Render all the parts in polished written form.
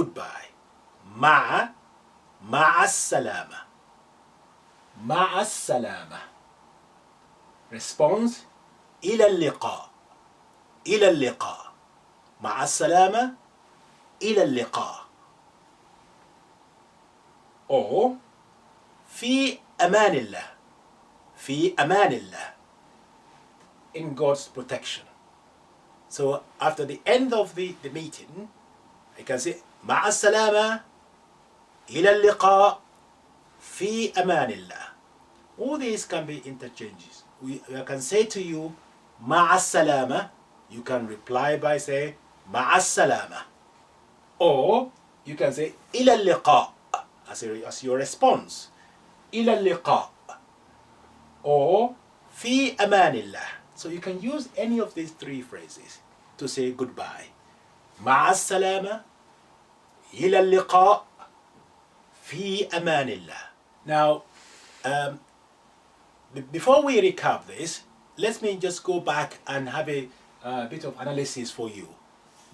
goodbye. مع السلامة. مع السلامة. Response إلى اللقاء. إلى اللقاء. مع السلامة. إلى اللقاء. Or في أمان الله. في أمان الله. In God's protection. So after the end of the meeting, I can say مع السلامة. إلى اللقاء. في أمان الله. All these can be interchanges. I can say to you مع السلامة. You can reply by saying مع السلامة. Or you can say إلى اللقاء as your response. إلى اللقاء. Or في أمان الله. So you can use any of these three phrases to say goodbye. مع السلامة. إلى اللقاء. في أمان الله. Now, before we recap this, let me just go back and have a bit of analysis for you.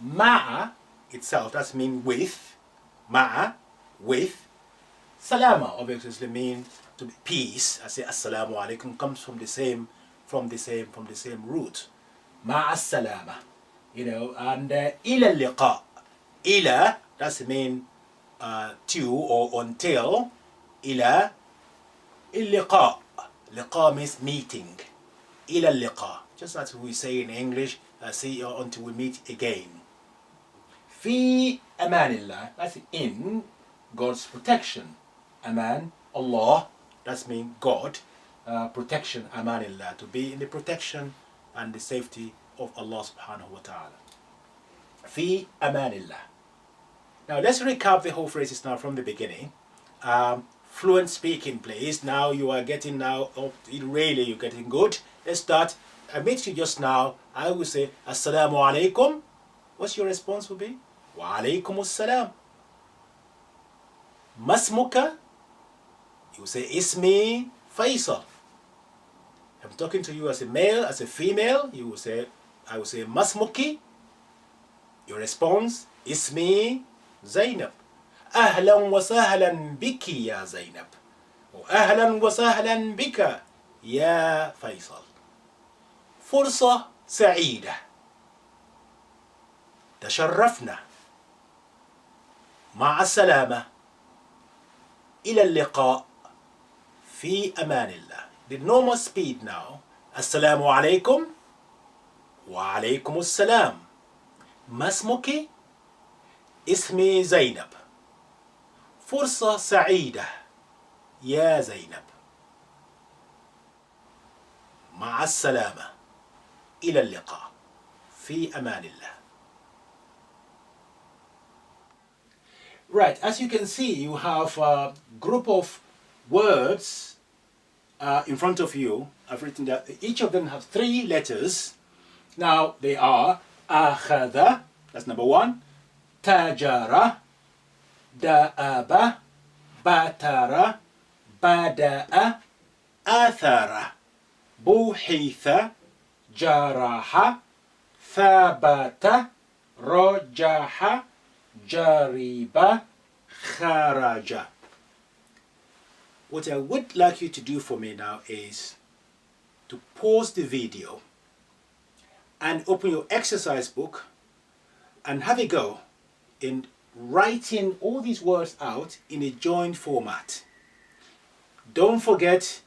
مع itself, that means with. مع, with. Salama obviously means to be peace. I say assalamu alaikum comes from the same root. مع السلامة. And إلى اللقاء. إلى, that's mean to or until. إلى اللقاء. لقاء means meeting. إلى اللقاء. Just as we say in English, see you until we meet again. في أمان الله, that's in God's protection. Aman, Allah, that means God. Protection, amanillah, to be in the protection and the safety of Allah subhanahu wa ta'ala. Fi amanillah. Now let's recap the whole phrases now from the beginning. Fluent speaking, please. Now you are getting really you're getting good. Let's start. I met you just now. I will say assalamu alaikum. What's your response will be? Wa alaikum assalam. Masmuka. You say ismi Faisal. I'm talking to you as a male, as a female. You will say, I will say masmuki. Your response, ismi Zainab. Ahlan wa sahlan biki ya Zainab. Or ahlan wa sahlan bika ya Faisal. فرصة سعيدة. تشرفنا. مع السلامة. إلى اللقاء. في أمان الله. The normal speed now. السلام عليكم. وعليكم السلام. ما اسمك؟ اسمي زينب. فرصة سعيدة يا زينب. مع السلامة. إلى اللقاء. في أمان الله. Right, as you can see, you have a group of words in front of you. I've written that each of them have 3 letters. Now they are أخذ, that's number 1, تاجر, دأب, باتر, بدأ, آثر, بوحث, جرح, ثبت, رجح, جرب, خرج. What I would like you to do for me now is to pause the video and open your exercise book and have a go in writing all these words out in a joined format. Don't forget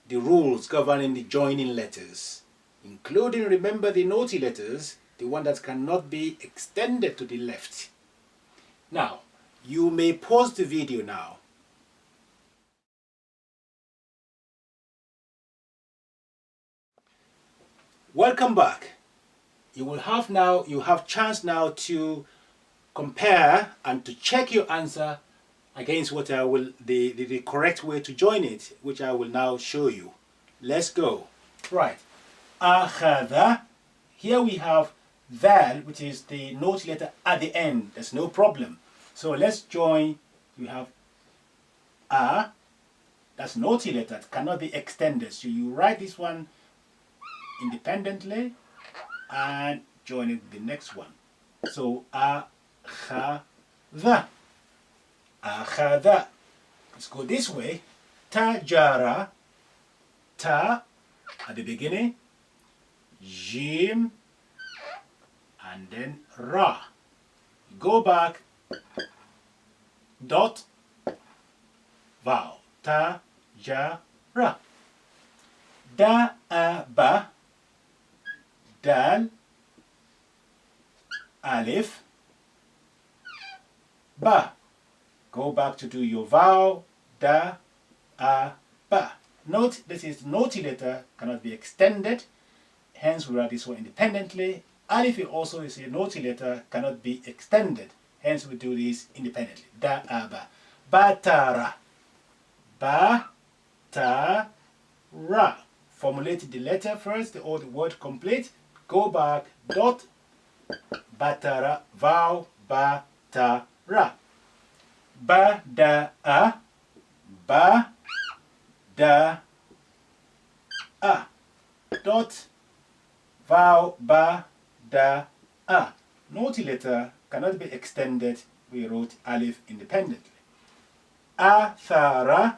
the rules governing the joining letters, including, remember, the naughty letters, the one that cannot be extended to the left. Now, you may pause the video now. Welcome back. You have chance now to compare and to check your answer against what I will, the correct way to join it, which I will now show you. Let's go. Right. أخذ. Here we have val, which is the naughty letter at the end. There's no problem. So let's join. We have a. That's naughty letter. It cannot be extended. So you write this one independently and join it with the next one. So a, kha, akhadha, akhadha. Let's go this way. Tajara, ta at the beginning, jim, and then ra. Go back, dot, vowel, ta, ja, ra. Da, a, ba, dal, alif, ba. Go back to do your vowel, da, a, ba. Note this is noti letter, cannot be extended, hence we write this one independently. Alif also is a noti letter, cannot be extended, hence we do this independently. Da, a, ba. Batara, ba, ta, ra. Formulate the letter first, the old word complete. Go back, dot, batara, vowel, ba, ta, ra. Ba, da, a, ba, da, a. Dot, vowel, ba, da, a. Noti letter cannot be extended. We wrote alif independently. Athara,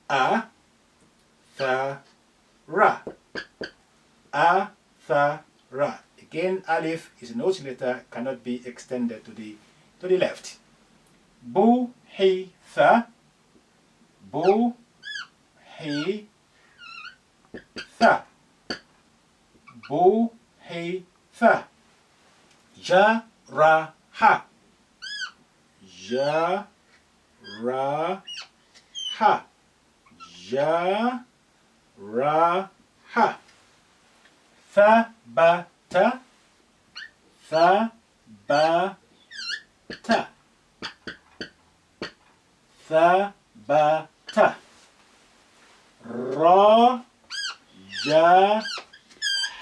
a, tha, ra. A, tha, ra. Again, alif is a noti letter, cannot be extended to the left. Bu, he, tha. Bu, he, tha. Bu, he, tha. Ja, ra, ha. Ja, ra, ha. Ja, ra, ha. Tha, ba, ta. Tha, ba, ta. Tha, ba, ta. Ra, ja,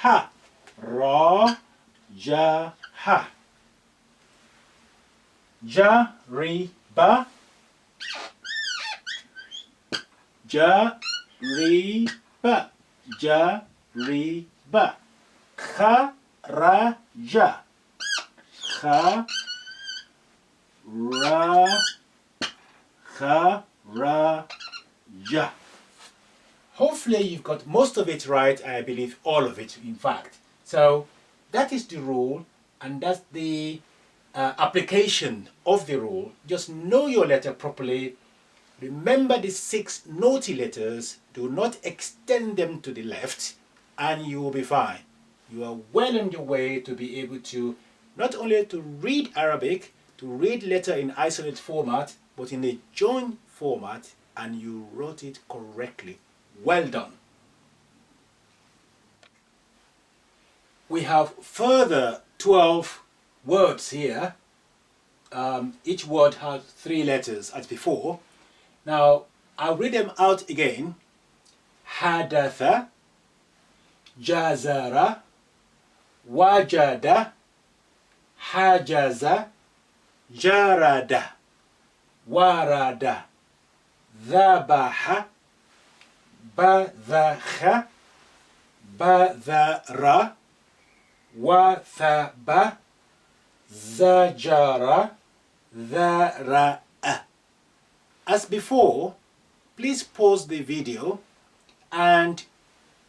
ha. Ra, ja, ha. Ja, ri, ba. Ja, ri, ba. Ja, ri, ba. Kha, ra, ja. Kha, ra, kha, ra, ja. Hopefully you've got most of it right. I believe all of it, in fact. So that is the rule, and that's the application of the rule. Just know your letter properly. Remember the 6 noti letters. Do not extend them to the left, and you will be fine. You are well on your way to be able to not only to read Arabic, to read letter in isolated format, but in a joint format, and you wrote it correctly. Well done. We have further 12 words here. Each word has 3 letters as before. Now, I'll read them out again. Hadatha, jazara, wajada, hajaza, jarada, warada, dhabaha, badhaha, badhara, wathaba, zajara, dhara'a. As before, please pause the video and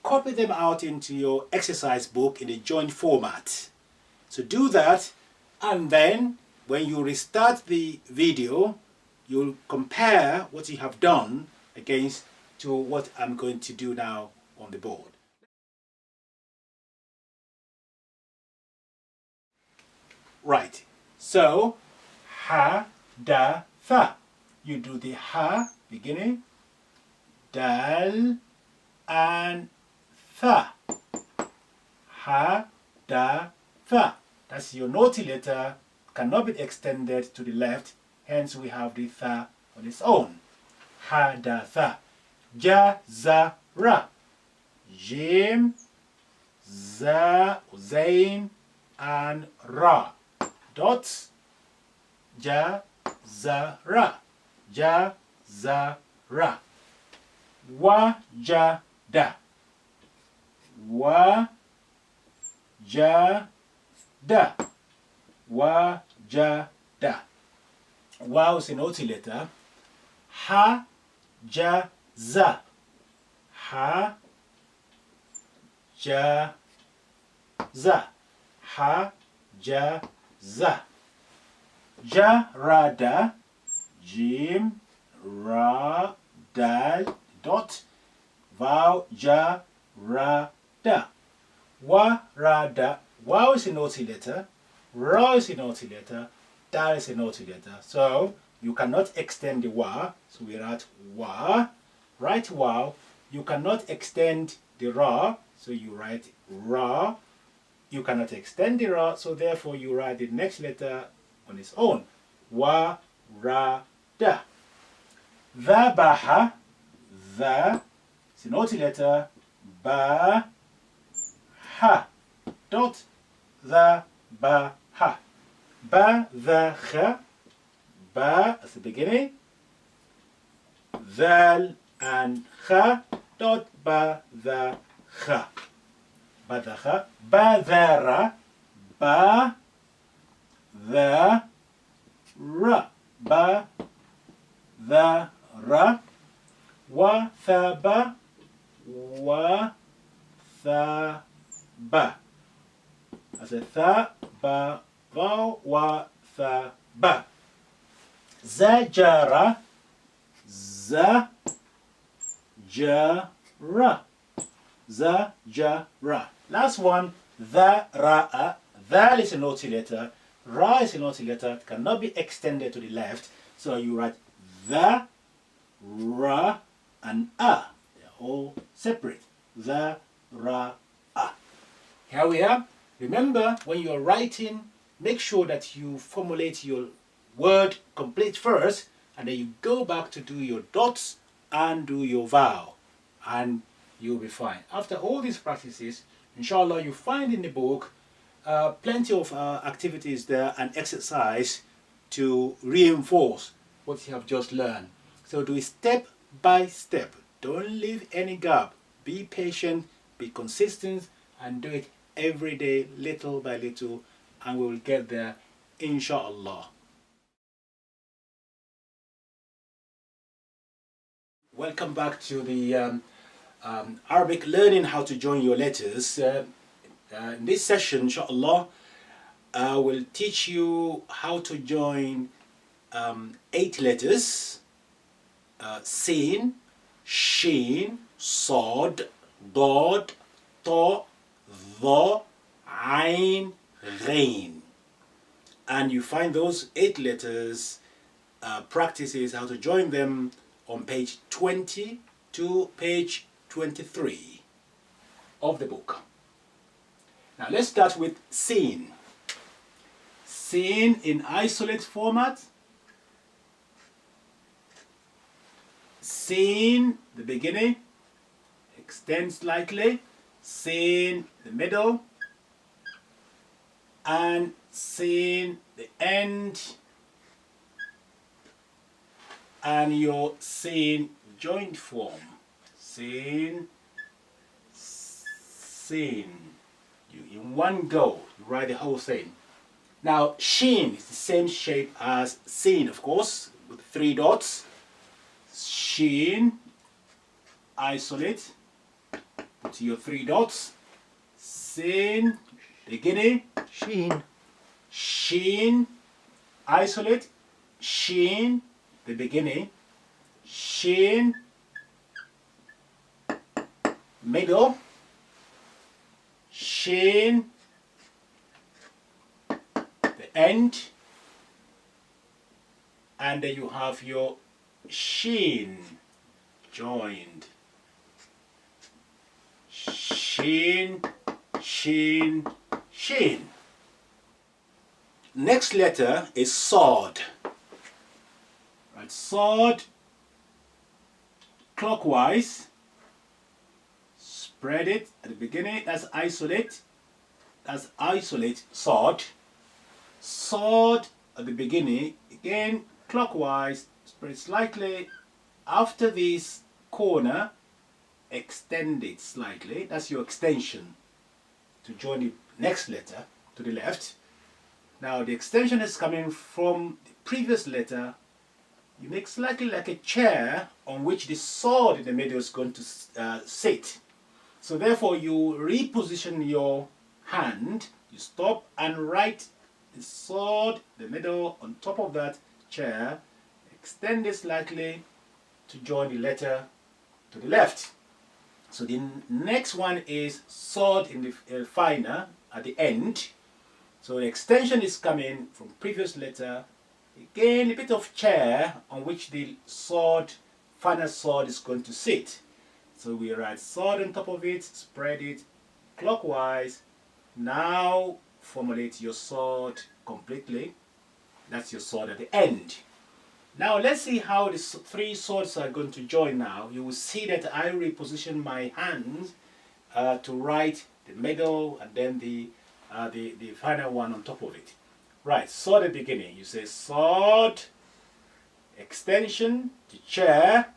copy them out into your exercise book in a joint format. So do that, and then when you restart the video, you'll compare what you have done against to what I'm going to do now on the board. Right, so ha, da, tha. You do the ha beginning, dal, and tha. Ha, da, tha. That's your noti letter, cannot be extended to the left, hence we have the tha on its own. Ha, da, tha. Ja, za, ra. Jim, za, zain, and ra. Dots. Ja, za, ra. Ja, za, ra. Wa, ja, da. Wa, ja, da. Wa, ja, da. Wow is an OT letter. Ha, ja, za. Ha, ja, za. Ha, ja, za. Ja, ra, da. Jim, ra, dal, dot. Vowel, ja, ra, da. Wa, ra, da. Wow is an OT letter. Ra is an OT letter. Da is an OT letter. So you cannot extend the wa. So we write wa. Write wow. You cannot extend the ra. So you write ra. You cannot extend the ra. So therefore you write the next letter on its own. Wa, ra, da. The, ba, ha. The is an OT letter. Ba, ha. Dot. The, ba, ha. Ba, the, ha. Ba as the beginning. Dhal and ha. Dot, ba, the, ha. Ba, the, ha. Ba, the, ra. Ba, the, ra. Ba, the, ra. Wa, tha, ba. Wa, tha, ba. As a tha, ba, vowel, wa, tha, ba. Za, ja, ra. Za, ja, ra. Za, ja, ra. Last one, the, ra, a. That is an OT letter. Ra is an OT letter. It cannot be extended to the left. So you write the, ra, and a. They're all separate. The, ra, a. Here we are. Remember, when you are writing, make sure that you formulate your word complete first, and then you go back to do your dots and do your vowel, and you'll be fine. After all these practices, inshallah, you find in the book plenty of activities there and exercise to reinforce what you have just learned. So do it step by step. Don't leave any gap. Be patient, be consistent, and do it every day, little by little, and we will get there, inshallah. Welcome back to the Arabic learning how to join your letters. In this session, inshallah, I will teach you how to join 8 letters: Sin, Shin, Sod, Dod, Ta, Dha, Ain, Ghain. And you find those 8 letters, practices how to join them on page 20 to page 23 of the book. Now let's start with Sin. Sin in isolate format. Sin, the beginning, extend slightly. Sin, the middle, and sin, the end, and your sin joint form. Sin, sin. You in one go, you write the whole thing. Now, Shin is the same shape as Sin, of course, with 3 dots. Shin, isolate. Put your 3 dots. Sin, beginning. Sheen. Shin, isolate. Shin, the beginning. Shin, middle. Shin, the end. And then you have your Shin joined. Shin, Shin, Shin. Next letter is Sod. Right, Sod, clockwise. Spread it at the beginning. That's isolate. That's isolate, Sod. Sod at the beginning. Again, clockwise. Spread it slightly. After this corner, extend it slightly. That's your extension to join the next letter to the left. Now the extension is coming from the previous letter. You make slightly like a chair on which the sword in the middle is going to sit. So therefore you reposition your hand, you stop and write the sword, the middle on top of that chair, extend it slightly to join the letter to the left. So the next one is sword in the finer at the end. So the extension is coming from previous letter. Again, a bit of chair on which the sword, final sword is going to sit. So we write sword on top of it, spread it clockwise. Now formulate your sword completely. That's your sword at the end. Now let's see how the three swords are going to join now. You will see that I reposition my hands to write the middle and then the final one on top of it. Right, sword at the beginning. You say sword, extension, the chair,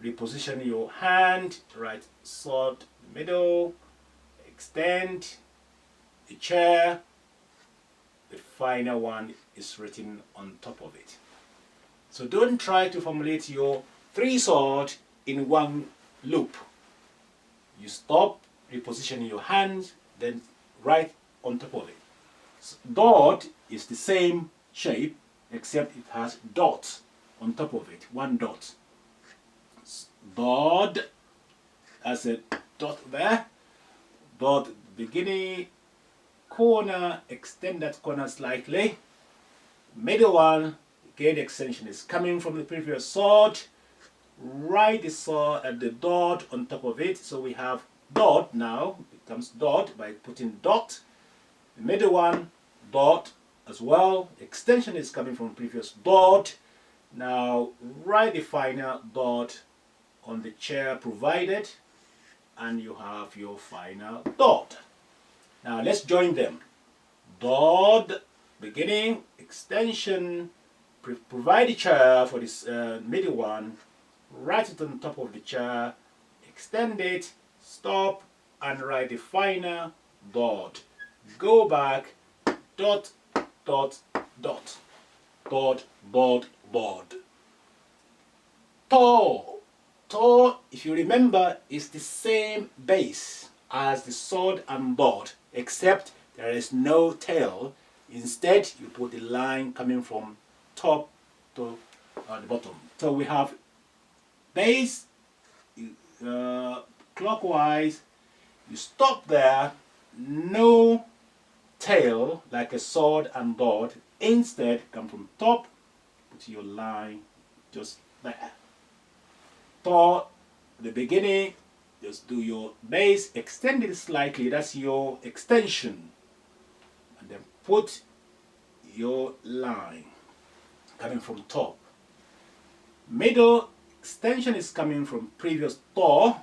reposition your hand, write sword, middle, extend, the chair, the final one is written on top of it. So don't try to formulate your three swords in one loop. You stop, reposition your hand, then write on top of it. So, dot is the same shape except it has dots on top of it, one dot. Dot, as a dot there, dot beginning, corner, extend that corner slightly, middle one, again the extension is coming from the previous sword, write the sword at the dot on top of it, so we have dot now, it becomes dot by putting dot, the middle one, dot as well, extension is coming from previous dot, now write the final dot on the chair provided, and you have your final dot. Now let's join them. Dot, beginning, extension, provide the chair for this middle one, write it on top of the chair, extend it, stop, and write the final dot. Go back, dot, dot, dot, dot, dot, dot. Tor. Tor, if you remember, is the same base as the sword and dot, except there is no tail. Instead, you put the line coming from top to the bottom. So we have base, clockwise, you stop there, no tail like a sword and dot. Instead, come from top, put your line just there. For the beginning, just do your base, extend it slightly, that's your extension, and then put your line coming from top. Middle, extension is coming from previous Tor.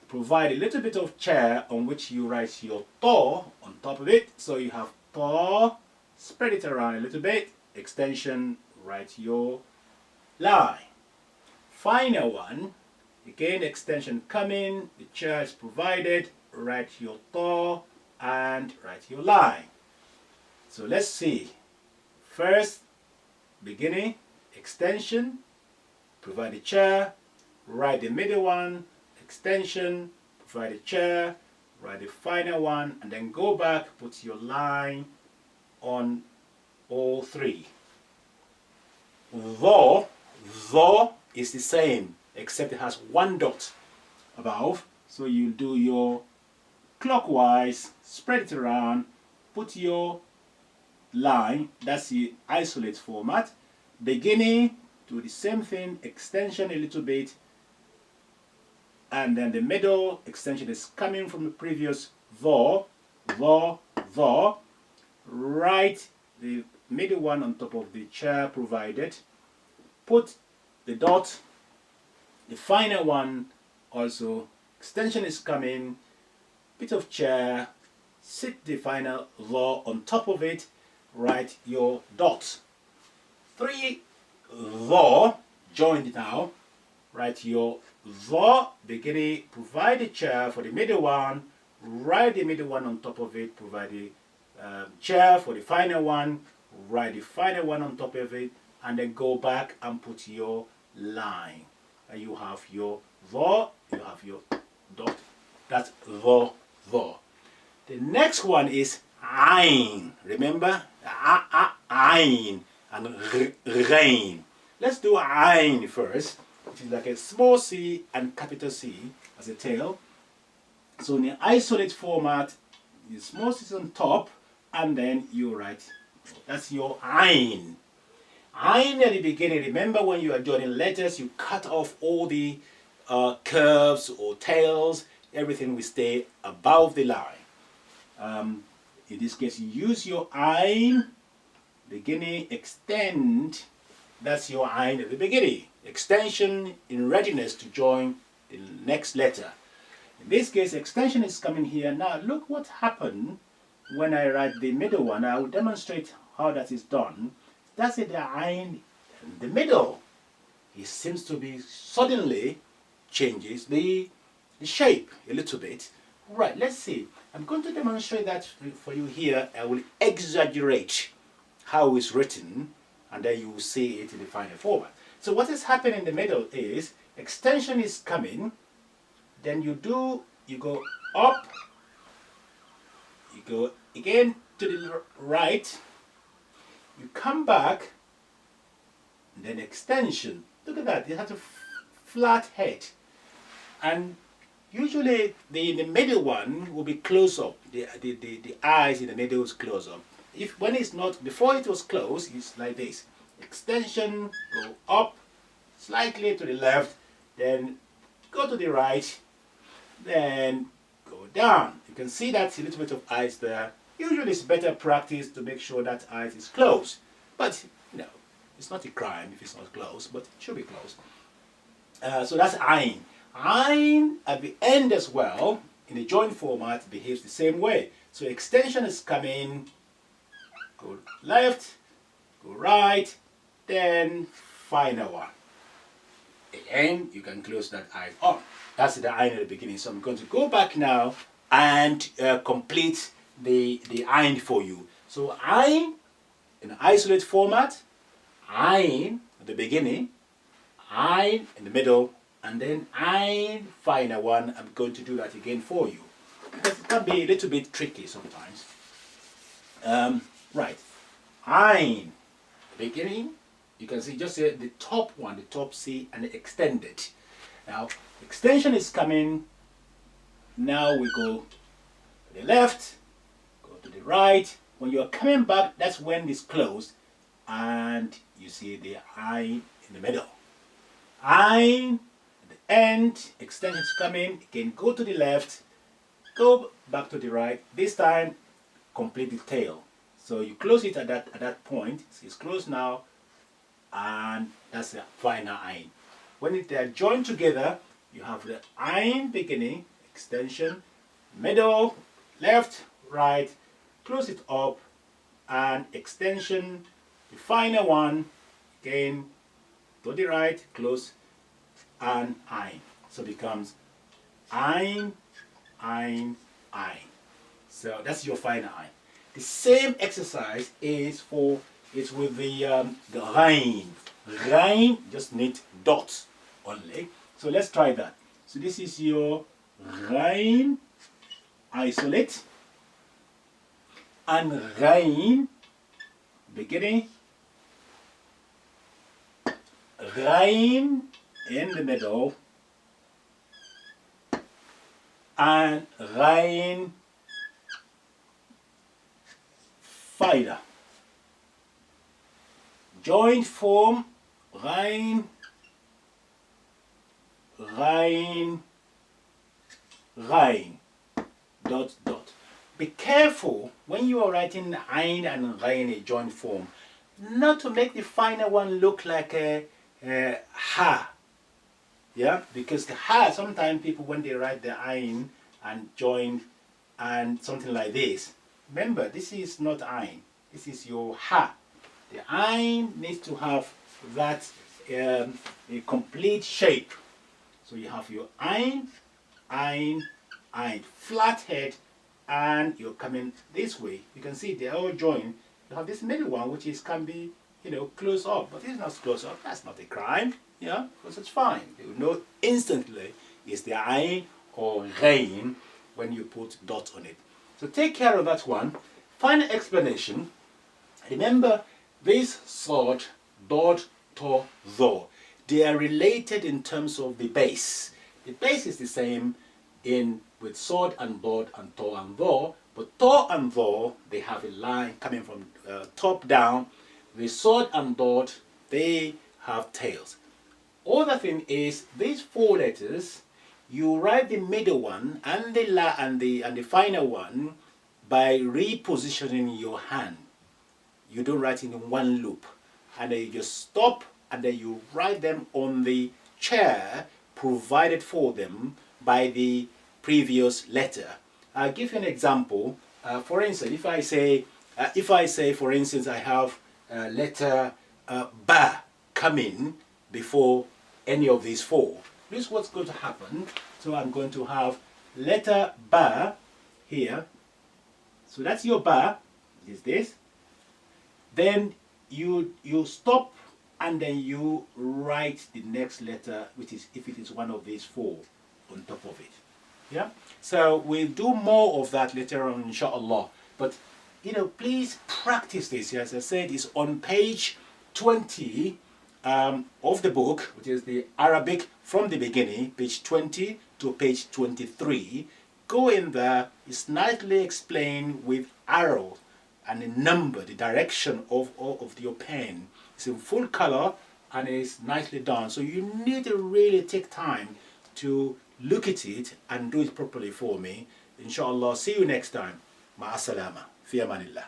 Provide a little bit of chair on which you write your Tor on top of it, so you have Tor, spread it around a little bit, extension, write your line. Final one, again extension coming, the chair is provided, write your Tor and write your line. So let's see. First, beginning, extension, provide a chair, write the middle one, extension, provide a chair, write the final one, and then go back, put your line on all three. Though is the same, except it has one dot above. So you do your clockwise, spread it around, put your line, that's the isolate format. Beginning, do the same thing, extension a little bit, and then the middle extension is coming from the previous the, write the middle one on top of the chair provided, put the dot, the final one also, extension is coming, bit of chair, sit the final the on top of it, write your dot. Three the joined now, write your the beginning, provide a chair for the middle one, write the middle one on top of it, provide the chair for the final one, write the final one on top of it, and then go back and put your line. And you have your the, you have your dot. That's the. The next one is ein. Remember? Ein and rein. Let's do ein first, which is like a small c and capital C as a tail. So in the isolate format, the small c is on top, and then you write, that's your ein. Ein at the beginning, remember when you are joining letters, you cut off all the curves or tails, everything will stay above the line. In this case, you use your ein, beginning, extend, that's your ein at the beginning. Extension in readiness to join the next letter. In this case, extension is coming here. Now look what happened when I write the middle one. I will demonstrate how that is done. That's it, the ein in the middle. It seems to be suddenly changes the shape a little bit. Right, let's see. I'm going to demonstrate that for you here. I will exaggerate how it's written, and then you will see it in the final format. So what is happening in the middle is extension is coming, then you go up, you go again to the right, you come back, and then extension. Look at that, it has a flat head. And usually the middle one will be close up. The eyes in the middle is close up. If when it's not, before it was closed, it's like this. Extension, go up, slightly to the left, then go to the right, then go down. You can see that's a little bit of eyes there. Usually it's better practice to make sure that eyes is closed. But, you know, it's not a crime if it's not closed, but it should be closed. So that's ein. Ein at the end as well, in the joint format, behaves the same way. So extension is coming, go left, go right, then final one. Again, you can close that ein on. That's the ein at the beginning. So I'm going to go back now and complete the ein for you. So ein in an isolate format, ein at the beginning, ein in the middle, and then ein final one. I'm going to do that again for you because it can be a little bit tricky sometimes. Right, ein, beginning, you can see just the top one, the top C, and the extended. Now extension is coming. Now we go to the left, go to the right. When you are coming back, that's when it's closed, and you see the ein in the middle. Ein at the end, extension is coming. Again, go to the left, go back to the right. This time, complete the tail. So you close it at that point. It's closed now, and that's the final ein. When they are joined together, you have the ein beginning, extension, middle, left, right, close it up, and extension, the final one, again, to the right, close, and ein. So it becomes ein, ein, ein. So that's your final ein. The same exercise is with the rein. Rein just need dots only. So let's try that. So this is your rein, isolate, and rein, beginning, rein in the middle, and rein final. Joint form, rein, rein, rein, dot, dot. Be careful when you are writing ein and rein in a joint form, not to make the final one look like a ha. Yeah, because the ha, sometimes people when they write the ein and join and something like this, remember this is not ein, this is your ha. The ein needs to have that a complete shape. So you have your ein, ein, ein, flat head, and you're coming this way. You can see they're all joined. You have this middle one, which is can be, close up, but it's not close up. That's not a crime, because it's fine. You know instantly it's the ayn or ghain when you put dot on it. So take care of that one. Final explanation. Remember this sod, dot, to, tho. They are related in terms of the base. The base is the same with sod and dot and to and tho, but to and tho, they have a line coming from top down. The sod and dot, they have tails. Other thing is these four letters, you write the middle one and the la and the final one by repositioning your hand. You don't write in one loop, and then you just stop and then you write them on the chair provided for them by the previous letter. I'll give you an example. For instance, if I say, for instance, I have letter ba coming before any of these four. This is what's going to happen. So I'm going to have letter ba here. So that's your ba. Is this? Then you stop and then you write the next letter, which is if it is one of these four, on top of it. Yeah. So we'll do more of that later on, inshallah. But please practice this. As I said, it's on page 20 of the book, which is the Arabic from the beginning, page 20 to page 23. Go in there. It's nicely explained with arrows and a number, the direction of your pen. It's in full color and it's nicely done. So you need to really take time to look at it and do it properly for me. Inshallah, see you next time. Ma'asalama. Fi amanillah.